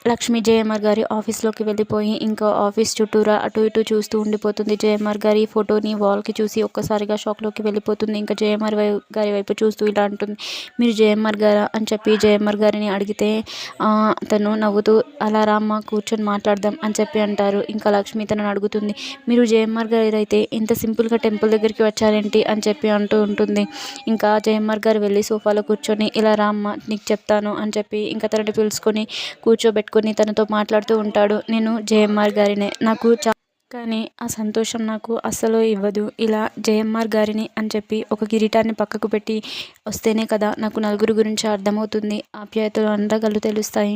Lakshmi JMR గారి ఆఫీస్లోకి వెళ్ళిపోయి ఇంకా ఆఫీస్ చుట్టూరా అటు ఇటు చూస్తూ ఉండిపోతుంది. జేఎంఆర్ గారి ఫోటోని వాల్కి చూసి ఒక్కసారిగా షాక్లోకి వెళ్ళిపోతుంది. ఇంకా జేఎంఆర్ గారి వైపు చూస్తూ ఇలా అంటుంది, మీరు జేఎంఆర్ గారా అని చెప్పి జేఎంఆర్ గారిని అడిగితే తను నవ్వుతూ అలా రామ్మ కూర్చొని మాట్లాడదాం అని చెప్పి అంటారు. ఇంకా లక్ష్మి తనను అడుగుతుంది, మీరు జేఎంఆర్ గారు అయితే ఇంత సింపుల్గా టెంపుల్ దగ్గరికి వచ్చారేంటి అని చెప్పి అంటూ ఉంటుంది. ఇంకా జేఎంఆర్ గారు వెళ్ళి సోఫాలో కూర్చొని ఇలా రామ్మ నీకు చెప్తాను అని చెప్పి ఇంకా తనని పిలుచుకొని కూర్చోబెట్టుకొని తనతో మాట్లాడుతూ ఉంటాడు. నేను జేఎంఆర్ గారినే, నాకు కానీ ఆ సంతోషం నాకు అస్సలు ఇవ్వదు. ఇలా జేఎంఆర్ గారిని అని చెప్పి ఒక కిరీటాన్ని పక్కకు పెట్టి వస్తేనే కదా నాకు నలుగురు గురించి అర్థమవుతుంది, ఆప్యాయతలు అందగలు తెలుస్తాయి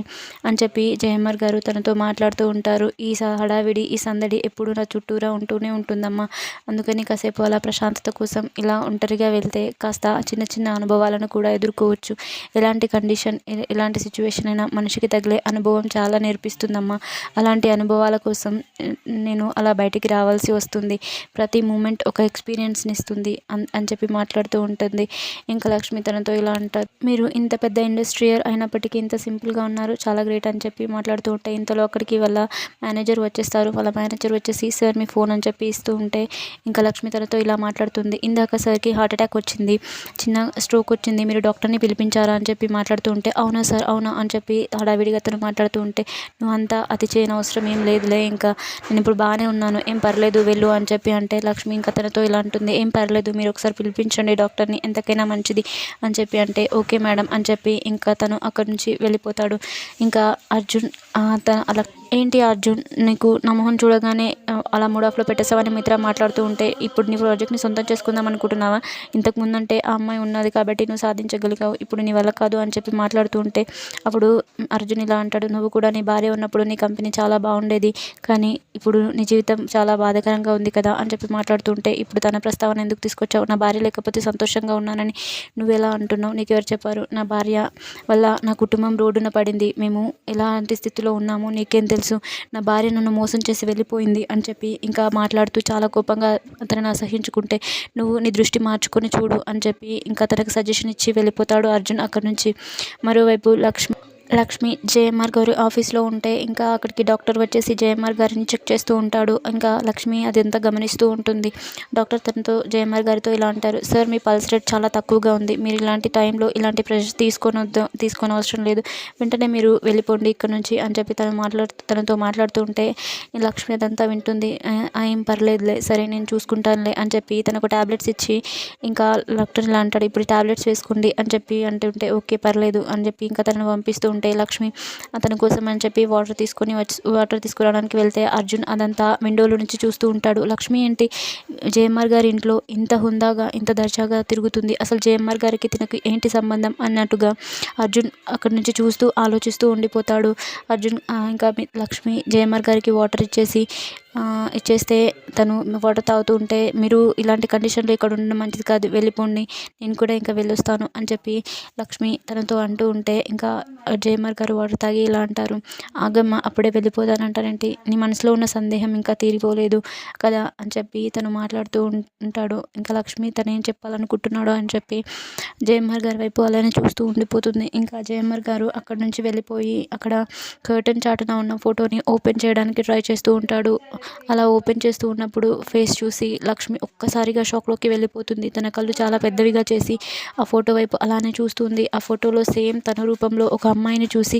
అని చెప్పి జేఎంఆర్ గారు తనతో మాట్లాడుతూ ఉంటారు. ఈ హడావిడి ఈ సందడి ఎప్పుడు నా చుట్టూరా ఉంటూనే ఉంటుందమ్మా. అందుకని కాసేపు అలా ప్రశాంతత కోసం ఇలా ఒంటరిగా వెళ్తే కాస్త చిన్న చిన్న అనుభవాలను కూడా ఎదుర్కోవచ్చు. ఎలాంటి కండిషన్ ఎలాంటి సిచ్యువేషన్ అయినా మనిషికి తగిలే అనుభవం చాలా నేర్పిస్తుందమ్మా. అలాంటి అనుభవాల కోసం నేను అలా బయటికి రావాల్సి వస్తుంది. ప్రతి మూమెంట్ ఒక ఎక్స్పీరియన్స్ని ఇస్తుంది అని చెప్పి మాట్లాడుతూ ఉంటుంది. ఇంకా లక్ష్మి తనతో ఇలా అంటారు, మీరు ఇంత పెద్ద ఇండస్ట్రియర్ అయినప్పటికీ ఇంత సింపుల్గా ఉన్నారు, చాలా గ్రేట్ అని చెప్పి మాట్లాడుతూ ఉంటాయి. ఇంతలో అక్కడికి వాళ్ళ మేనేజర్ వచ్చేస్తారు. వాళ్ళ మేనేజర్ వచ్చేసి సార్ మీ ఫోన్ అని చెప్పి ఇస్తూ ఉంటే ఇంకా లక్ష్మి తనతో ఇలా మాట్లాడుతుంది, ఇందాక సార్కి హార్ట్ అటాక్ వచ్చింది, చిన్న స్ట్రోక్ వచ్చింది, మీరు డాక్టర్ని పిలిపించారా అని చెప్పి మాట్లాడుతూ ఉంటే అవునా సార్ అవునా అని చెప్పి హడావిడిగా తను మాట్లాడుతూ ఉంటే నువ్వంతా అతి చేయని అవసరం ఏం లేదులే, ఇంకా నేను ఇప్పుడు బాగానే ఉన్నాను, ఏం పర్లేదు వెళ్ళు అని చెప్పి అంటే లక్ష్మి ఇంకా తనతో ఇలా అంటుంది, ఏం పర్లేదు మీరు ఒకసారి పిలిపించండి డాక్టర్ని, ఎంతకైనా మంచిది అని చెప్పి అంటే ఓకే మేడం అని చెప్పి ఇంకా తను అక్కడి నుంచి వెళ్ళిపోతాడు. ఇంకా అర్జున్ అలా ఏంటి అర్జున్ నీకు నా మొహం చూడగానే అలా మూడ్ ఆఫ్లో పెట్టేసావని మిత్ర మాట్లాడుతూ ఉంటే ఇప్పుడు నీ ప్రాజెక్ట్ని సొంతం చేసుకుందాం అనుకుంటున్నావా, ఇంతకు ముందంటే ఆ అమ్మాయి ఉన్నది కాబట్టి నువ్వు సాధించగలిగావు, ఇప్పుడు నీ వల్ల కాదు అని చెప్పి మాట్లాడుతూ ఉంటే అప్పుడు అర్జున్ ఇలా అంటాడు, నువ్వు కూడా నీ భార్య ఉన్నప్పుడు నీ కంపెనీ చాలా బాగుండేది, కానీ ఇప్పుడు నీ జీవితం చాలా బాధాకరంగా ఉంది కదా అని చెప్పి మాట్లాడుతూ ఉంటే ఇప్పుడు తన ప్రస్తావన ఎందుకు తీసుకొచ్చావు, నా భార్య లేకపోతే సంతోషంగా ఉన్నానని నువ్వెలా అంటున్నావు, నీకు ఎవరు చెప్పారు, నా భార్య వల్ల నా కుటుంబం రోడ్డున పడింది, మేము ఎలాంటి స్థితిలో ఉన్నామో నీకేం తెలుసు, నా భార్య నన్ను మోసం చేసి వెళ్ళిపోయింది అని చెప్పి ఇంకా మాట్లాడుతూ చాలా కోపంగా అతను అసహించుకుంటే నువ్వు నీ దృష్టి మార్చుకొని చూడు అని చెప్పి ఇంకా తనకు సజెషన్ ఇచ్చి వెళ్ళిపోతాడు అర్జున్ అక్కడి నుంచి. మరోవైపు లక్ష్మి జేఎంఆర్ గారి ఆఫీస్లో ఉంటే ఇంకా అక్కడికి డాక్టర్ వచ్చేసి జేఎంఆర్ గారిని చెక్ చేస్తూ ఉంటాడు. ఇంకా లక్ష్మి అదంతా గమనిస్తూ ఉంటుంది. డాక్టర్ తనతో జేఎంఆర్ గారితో ఇలా అంటారు, సార్ మీ పల్స్ రేట్ చాలా తక్కువగా ఉంది, మీరు ఇలాంటి టైంలో ఇలాంటి ప్రెషర్ తీసుకోని అవసరం లేదు, వెంటనే మీరు వెళ్ళిపోండి ఇక్కడ నుంచి అని చెప్పి తనతో మాట్లాడుతూ ఉంటే లక్ష్మి అదంతా వింటుంది. ఏం పర్లేదులే సరే నేను చూసుకుంటానులే అని చెప్పి తనకు ట్యాబ్లెట్స్ ఇచ్చి ఇంకా డాక్టర్ ఇలా అంటాడు, ఇప్పుడు ట్యాబ్లెట్స్ వేసుకోండి అని చెప్పి అంటుంటే ఓకే పర్లేదు అని చెప్పి ఇంకా తనను పంపిస్తూ ఉంటే లక్ష్మి అతని కోసం అని చెప్పి వాటర్ తీసుకురావడానికి వెళ్తే అర్జున్ అదంతా విండోలో నుంచి చూస్తూ ఉంటాడు. లక్ష్మి ఏంటి జేఎంఆర్ గారి ఇంట్లో ఇంత హుందాగా ఇంత దర్జాగా తిరుగుతుంది, అసలు జేఎంఆర్ గారికి తినకు ఏంటి సంబంధం అన్నట్టుగా అర్జున్ అక్కడి నుంచి చూస్తూ ఆలోచిస్తూ ఉండిపోతాడు. అర్జున్ ఇంకా లక్ష్మి జేఎంఆర్ గారికి వాటర్ ఇచ్చేస్తే తను వాటర్ తాగుతూ ఉంటే మీరు ఇలాంటి కండిషన్లో ఇక్కడ ఉండడం మంచిది కాదు, వెళ్ళిపోండి, నేను కూడా ఇంకా వెళ్ళొస్తాను అని చెప్పి లక్ష్మి తనతో అంటూ ఉంటే ఇంకా జేఎంఆర్ గారు వాటర్ తాగి ఇలా అంటారు, ఆగమ్మ అప్పుడే వెళ్ళిపోతానంటారేంటి, నీ మనసులో ఉన్న సందేహం ఇంకా తీరిపోలేదు కదా అని చెప్పి తను మాట్లాడుతూ ఉంటాడు. ఇంకా లక్ష్మి తను ఏం చెప్పాలనుకుంటున్నాడో అని చెప్పి జేఎంఆర్ గారి వైపు అలానే చూస్తూ ఉండిపోతుంది. ఇంకా జేఎంఆర్ గారు అక్కడి నుంచి వెళ్ళిపోయి అక్కడ కర్టన్ చాటున ఉన్న ఫోటోని ఓపెన్ చేయడానికి ట్రై చేస్తూ ఉంటాడు. అలా ఓపెన్ చేస్తూ ఉన్నప్పుడు ఫేస్ చూసి లక్ష్మి ఒక్కసారిగా షాక్లోకి వెళ్ళిపోతుంది. తన కళ్ళు చాలా పెద్దవిగా చేసి ఆ ఫోటో వైపు అలానే చూస్తుంది. ఆ ఫోటోలో సేమ్ తన రూపంలో ఒక అమ్మాయిని చూసి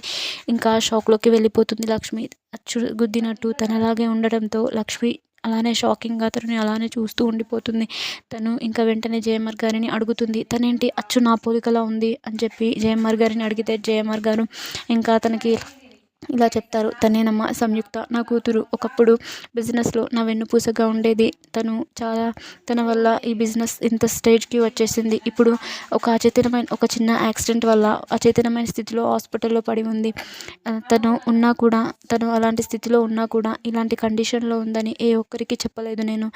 ఇంకా షాక్లోకి వెళ్ళిపోతుంది లక్ష్మి. అచ్చు గుద్దినట్టు తనలాగే ఉండడంతో లక్ష్మి అలానే షాకింగ్గా తనని అలానే చూస్తూ ఉండిపోతుంది. తను ఇంకా వెంటనే జేఎంఆర్ గారిని అడుగుతుంది, తనేంటి అచ్చు నా పోలికలా ఉంది అని చెప్పి జేఎంఆర్ గారిని అడిగితే జేఎంఆర్ గారు ఇంకా తనకి ఇలా చెప్తారు, తనేనమ్మా సంయుక్త, నా కూతురు, ఒకప్పుడు బిజినెస్లో నా వెన్నుపూసగా ఉండేది, తన వల్ల ఈ బిజినెస్ ఇంత స్టేజ్కి వచ్చేసింది, ఇప్పుడు ఒక చిన్న యాక్సిడెంట్ వల్ల అచేతనమైన స్థితిలో హాస్పిటల్లో పడి ఉంది, తను అలాంటి స్థితిలో ఉన్నా కూడా ఇలాంటి కండిషన్లో ఉందని ఏ ఒక్కరికి చెప్పలేదు నేను,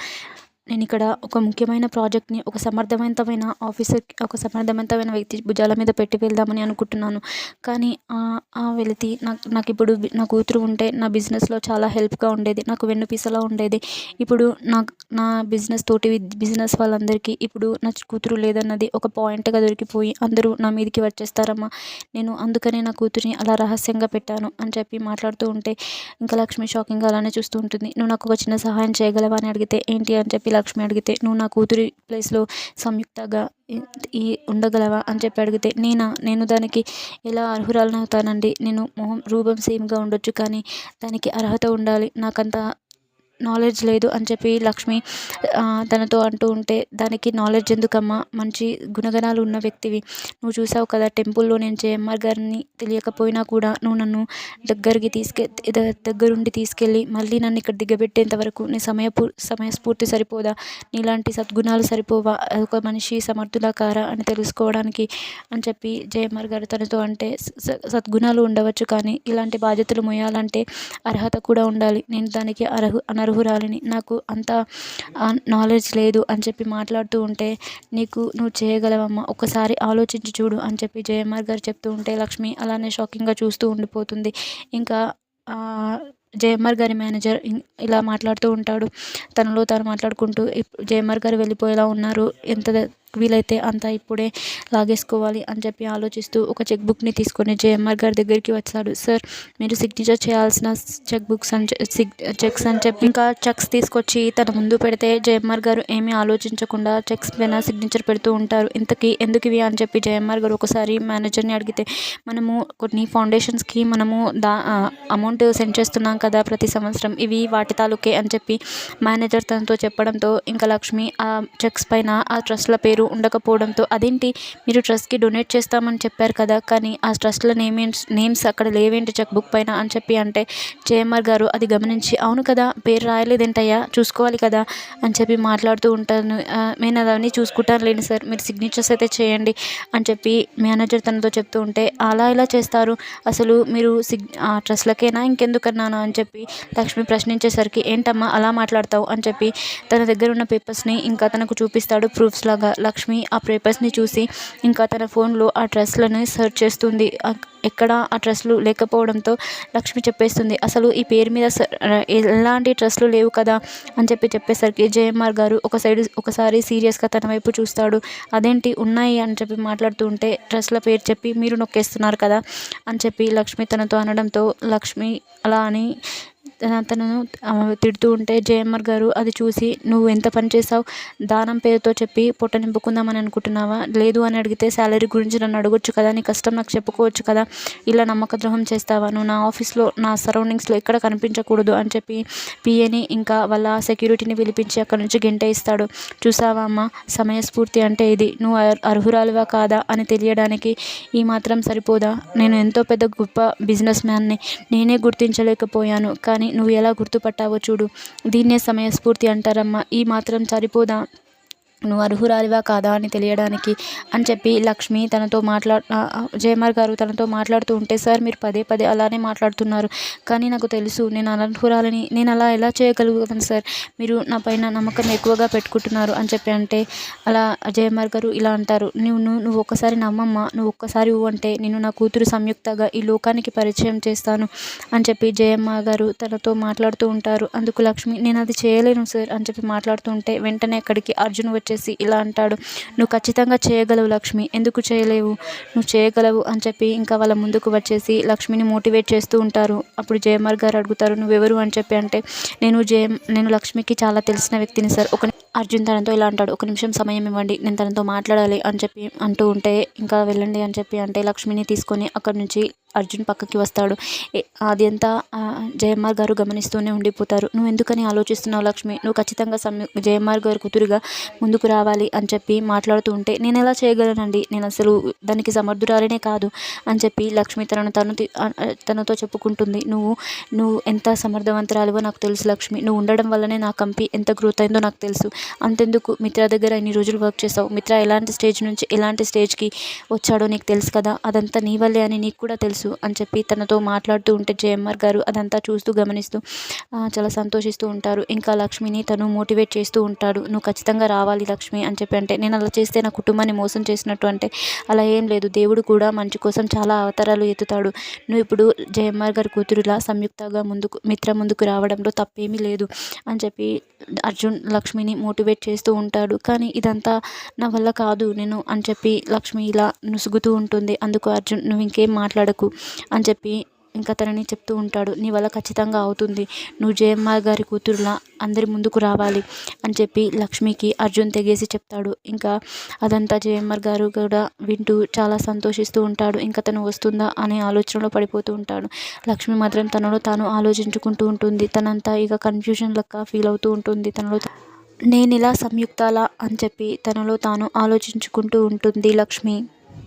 నేను ఇక్కడ ఒక ముఖ్యమైన ప్రాజెక్ట్ని ఒక సమర్థవంతమైన వ్యక్తి భుజాల మీద పెట్టి వెళ్దామని అనుకుంటున్నాను. కానీ ఆ వెలితి నాకు ఇప్పుడు నా కూతురు ఉంటే నా బిజినెస్లో చాలా హెల్ప్గా ఉండేది, నాకు వెన్నుపూసలా ఉండేది. ఇప్పుడు నా బిజినెస్ వాళ్ళందరికీ ఇప్పుడు నా కూతురు లేదన్నది ఒక పాయింట్గా దొరికిపోయి అందరూ నా మీదకి వచ్చేస్తారమ్మా. నేను అందుకనే నా కూతురిని అలా రహస్యంగా పెట్టాను అని చెప్పి మాట్లాడుతూ ఉంటే ఇంకా లక్ష్మి షాకింగ్గా అలానే చూస్తూ ఉంటుంది. నువ్వు నాకు ఒక చిన్న సహాయం చేయగలవా అని అడిగితే, ఏంటి అని చెప్పి లక్ష్మి అడిగితే, నువ్వు నా కూతురి ప్లేస్లో సంయుక్తగా ఉండగలవా అని చెప్పి అడిగితే, నేను దానికి ఎలా అర్హురాలనవుతానండి? నేను రూపం సేమ్గా ఉండొచ్చు, కానీ దానికి అర్హత ఉండాలి, నాకంత నాలెడ్జ్ లేదు అని చెప్పి లక్ష్మి తనతో అంటూ ఉంటే, దానికి నాలెడ్జ్ ఎందుకమ్మా, మంచి గుణగణాలు ఉన్న వ్యక్తివి, నువ్వు చూసావు కదా టెంపుల్లో నేను జేఎంఆర్ గారిని తెలియకపోయినా కూడా నువ్వు నన్ను దగ్గరుండి తీసుకెళ్ళి మళ్ళీ నన్ను ఇక్కడ దిగబెట్టేంత వరకు నీ సమయస్ఫూర్తి సరిపోదా, నీలాంటి సద్గుణాలు సరిపోవా ఒక మనిషి సమర్థులా కారా అని తెలుసుకోవడానికి అని చెప్పి జేఎంఆర్ గారు తనతో అంటే, సద్గుణాలు ఉండవచ్చు కానీ ఇలాంటి బాధ్యతలు మోయాలంటే అర్హత కూడా ఉండాలి, నేను దానికి అనర్హురాలిని, నాకు అంత నాలెడ్జ్ లేదు అని చెప్పి మాట్లాడుతూ ఉంటే, నువ్వు చేయగలవమ్మా, ఒకసారి ఆలోచించి చూడు అని చెప్పి జేఎంఆర్ గారు చెప్తూ ఉంటే లక్ష్మి అలానే షాకింగ్గా చూస్తూ ఉండిపోతుంది. ఇంకా జేఎంఆర్ గారి మేనేజర్ ఇలా మాట్లాడుతూ ఉంటాడు, తనలో తాను మాట్లాడుకుంటూ, జేఎంఆర్ గారు వెళ్ళిపోయేలా ఉన్నారు, ఎంత వీలైతే అంత ఇప్పుడే లాగేసుకోవాలి అని చెప్పి ఆలోచిస్తూ ఒక చెక్ బుక్ని తీసుకొని జేఎంఆర్ గారి దగ్గరికి వచ్చాడు. సార్, మీరు సిగ్నేచర్ చేయాల్సిన చెక్స్ అని చెప్పి ఇంకా చెక్స్ తీసుకొచ్చి తన ముందు పెడితే జేఎంఆర్ గారు ఏమీ ఆలోచించకుండా చెక్స్ పైన సిగ్నేచర్ పెడుతూ ఉంటారు. ఎందుకు ఇవి అని చెప్పి జేఎంఆర్ గారు ఒకసారి మేనేజర్ని అడిగితే, మనము కొన్ని ఫౌండేషన్స్కి అమౌంట్ సెండ్ చేస్తున్నాం కదా ప్రతి సంవత్సరం, ఇవి వాటి తాలూకే అని చెప్పి మేనేజర్ తనతో చెప్పడంతో ఇంకా లక్ష్మి ఆ చెక్స్ పైన ఆ ట్రస్ట్ల పేరు ఉండకపోవడంతో, అదేంటి మీరు ట్రస్ట్కి డొనేట్ చేస్తామని చెప్పారు కదా, కానీ ఆ ట్రస్ట్ల నేమ్స్ అక్కడ లేవేంటి చెక్ బుక్ పైన అని చెప్పి అంటే జేఎంఆర్ గారు అది గమనించి, అవును కదా పేరు రాయలేదేంటయ్యా, చూసుకోవాలి కదా అని చెప్పి మాట్లాడుతూ ఉంటాను. నేను అవన్నీ చూసుకుంటాను లేండి సార్, మీరు సిగ్నేచర్స్ అయితే చేయండి అని చెప్పి మేనేజర్ తనతో చెప్తూ ఉంటే, అలా ఎలా చేస్తారు, అసలు మీరు ట్రస్ట్లకేనా ఇంకెందుకన్నానా అని చెప్పి లక్ష్మి ప్రశ్నించేసరికి, ఏంటమ్మా అలా మాట్లాడతావు అని చెప్పి తన దగ్గర ఉన్న పేపర్స్ని ఇంకా తనకు చూపిస్తాడు ప్రూఫ్స్ లాగా. లక్ష్మి ఆ పేపర్స్ని చూసి ఇంకా తన ఫోన్లో ఆ డ్రెస్లను సెర్చ్ చేస్తుంది. ఎక్కడ ఆ డ్రెస్లు లేకపోవడంతో లక్ష్మి చెప్పేస్తుంది, అసలు ఈ పేరు మీద ఎలాంటి డ్రెస్లు లేవు కదా అని చెప్పేసరికి జేఎంఆర్ గారు ఒకసారి సీరియస్గా తన వైపు చూస్తాడు. అదేంటి ఉన్నాయి అని చెప్పి మాట్లాడుతూ ఉంటే డ్రెస్ల పేరు చెప్పి మీరు నొక్కేస్తున్నారు కదా అని చెప్పి లక్ష్మి తనతో అనడంతో, లక్ష్మి అలా అని తనను తిడుతూ ఉంటే జేఎంఆర్ గారు అది చూసి, నువ్వు ఎంత పని చేసావు, దానం పేరుతో చెప్పి పొట్ట నింపుకుందామని అనుకుంటున్నావా, లేదు అని అడిగితే శాలరీ గురించి నన్ను అడగొచ్చు కదా, నీ కష్టం నాకు చెప్పుకోవచ్చు కదా, ఇలా నమ్మక ద్రోహం చేస్తావా, నువ్వు నా ఆఫీస్లో నా సరౌండింగ్స్లో ఎక్కడ కనిపించకూడదు అని చెప్పి పిఏని ఇంకా వాళ్ళ సెక్యూరిటీని పిలిపించి అక్కడి నుంచి గెంటేయిస్తాడు. చూసావా అమ్మ, సమయస్ఫూర్తి అంటే ఇది, నువ్వు అర్హురాలువా కాదా అని తెలియడానికి ఈ మాత్రం సరిపోదా, నేను ఎంతో పెద్ద గొప్ప బిజినెస్ మ్యాన్ని నేనే గుర్తించలేకపోయాను, కానీ నువ్వు ఎలా గుర్తుపట్టావో చూడు, దీన్నే సమయస్ఫూర్తి అంటారమ్మా, ఈ మాత్రం సరిపోదా నువ్వు అర్హురాలివా కాదా అని తెలియడానికి అని చెప్పి లక్ష్మి జేఎంఆర్ గారు తనతో మాట్లాడుతూ ఉంటే, సార్ మీరు పదే అలానే మాట్లాడుతున్నారు, కానీ నాకు తెలుసు నేను అనర్హురాలని, నేను అలా ఎలా చేయగలుగుతాను సార్, మీరు నా పైన నమ్మకం ఎక్కువగా పెట్టుకుంటున్నారు అని చెప్పి అంటే అలా జేఎంఆర్ గారు ఇలా అంటారు, నువ్వు ఒక్కసారి నమ్మమ్మా, నువ్వు ఒక్కసారి అంటే నేను నా కూతురు సంయుక్తగా ఈ లోకానికి పరిచయం చేస్తాను అని చెప్పి జేఎంఆర్ గారు తనతో మాట్లాడుతూ ఉంటారు. అందుకు లక్ష్మి, నేను అది చేయలేను సార్ అని చెప్పి మాట్లాడుతూ ఉంటే వెంటనే అక్కడికి అర్జున్ వచ్చేసి ఇలా అంటాడు, నువ్వు ఖచ్చితంగా చేయగలవు లక్ష్మి, ఎందుకు చేయలేవు, నువ్వు చేయగలవు అని చెప్పి ఇంకా వాళ్ళ ముందుకు వచ్చేసి లక్ష్మిని మోటివేట్ చేస్తూ ఉంటారు. అప్పుడు జేఎంఆర్ గారు అడుగుతారు, నువ్వెవరు అని చెప్పి అంటే, నేను లక్ష్మికి చాలా తెలిసిన వ్యక్తిని సార్. అర్జున్ తనతో ఇలా అంటాడు, ఒక నిమిషం సమయం ఇవ్వండి, నేను తనతో మాట్లాడాలి అని చెప్పి అంటూ ఉంటే, ఇంకా వెళ్ళండి అని చెప్పి అంటే లక్ష్మిని తీసుకొని అక్కడి నుంచి అర్జున్ పక్కకి వస్తాడు. అది అంతా జేఎంఆర్ గారు గమనిస్తూనే ఉండిపోతారు. నువ్వు ఎందుకని ఆలోచిస్తున్నావు లక్ష్మి, నువ్వు ఖచ్చితంగా జేఎంఆర్ గారు కూతురుగా ముందుకు రావాలి అని చెప్పి మాట్లాడుతూ ఉంటే, నేను ఎలా చేయగలనండి, నేను అసలు దానికి సమర్థురాలనే కాదు అని చెప్పి లక్ష్మి తనతో చెప్పుకుంటుంది. నువ్వు ఎంత సమర్థవంతురాలివో నాకు తెలుసు లక్ష్మి, నువ్వు ఉండడం వల్లనే నా కంపెనీ ఎంత గ్రోత్ అయిందో నాకు తెలుసు, అంతెందుకు మిత్ర దగ్గర ఇన్ని రోజులు వర్క్ చేసావు. మిత్ర ఎలాంటి స్టేజ్ నుంచి ఎలాంటి స్టేజ్కి వచ్చాడో నీకు తెలుసు కదా, అదంతా నీ వల్లే అని నీకు కూడా తెలుసు అని చెప్పి తనతో మాట్లాడుతూ ఉంటే జయమ్మర్ గారు అదంతా చూస్తూ గమనిస్తూ చాలా సంతోషిస్తూ ఉంటారు. ఇంకా లక్ష్మిని తను మోటివేట్ చేస్తూ ఉంటాడు. నువ్వు ఖచ్చితంగా రావాలి లక్ష్మి అని చెప్పి. అంటే నేను అలా చేస్తే నా కుటుంబాన్ని మోసం చేసినట్టు. అంటే అలా ఏం లేదు, దేవుడు కూడా మంచి కోసం చాలా అవతారాలు ఎత్తుతాడు. నువ్వు ఇప్పుడు జయమ్మర్ గారి కూతురులా సంయుక్తగా మిత్ర ముందుకు రావడంలో తప్పేమీ లేదు అని చెప్పి అర్జున్ లక్ష్మిని మోటివేట్ చేస్తూ ఉంటాడు. కానీ ఇదంతా నా వల్ల కాదు నేను అని చెప్పి లక్ష్మి ఇలా నుసుగుతూ ఉంటుంది. అందుకు అర్జున్ నువ్వు ఇంకేం మాట్లాడకు అని చెప్పి ఇంకా తనని చెప్తూ ఉంటాడు. నీ వల్ల ఖచ్చితంగా అవుతుంది, నువ్వు జయమ్మ గారి కూతురులా అందరి ముందుకు రావాలి అని చెప్పి లక్ష్మికి అర్జున్ తెగేసి చెప్తాడు. ఇంకా అదంతా జయమ్మర్ గారు కూడా వింటూ చాలా సంతోషిస్తూ ఉంటాడు. ఇంకా తను వస్తుందా అనే ఆలోచనలో పడిపోతూ ఉంటాడు. లక్ష్మి మాత్రం తనలో తాను ఆలోచించుకుంటూ ఉంటుంది. తనంతా ఇక కన్ఫ్యూజన్ లెక్క ఫీల్ అవుతూ ఉంటుంది. నేనిలా సంయుక్తలా అని చెప్పి తనలో తాను ఆలోచించుకుంటూ ఉంటుంది లక్ష్మి.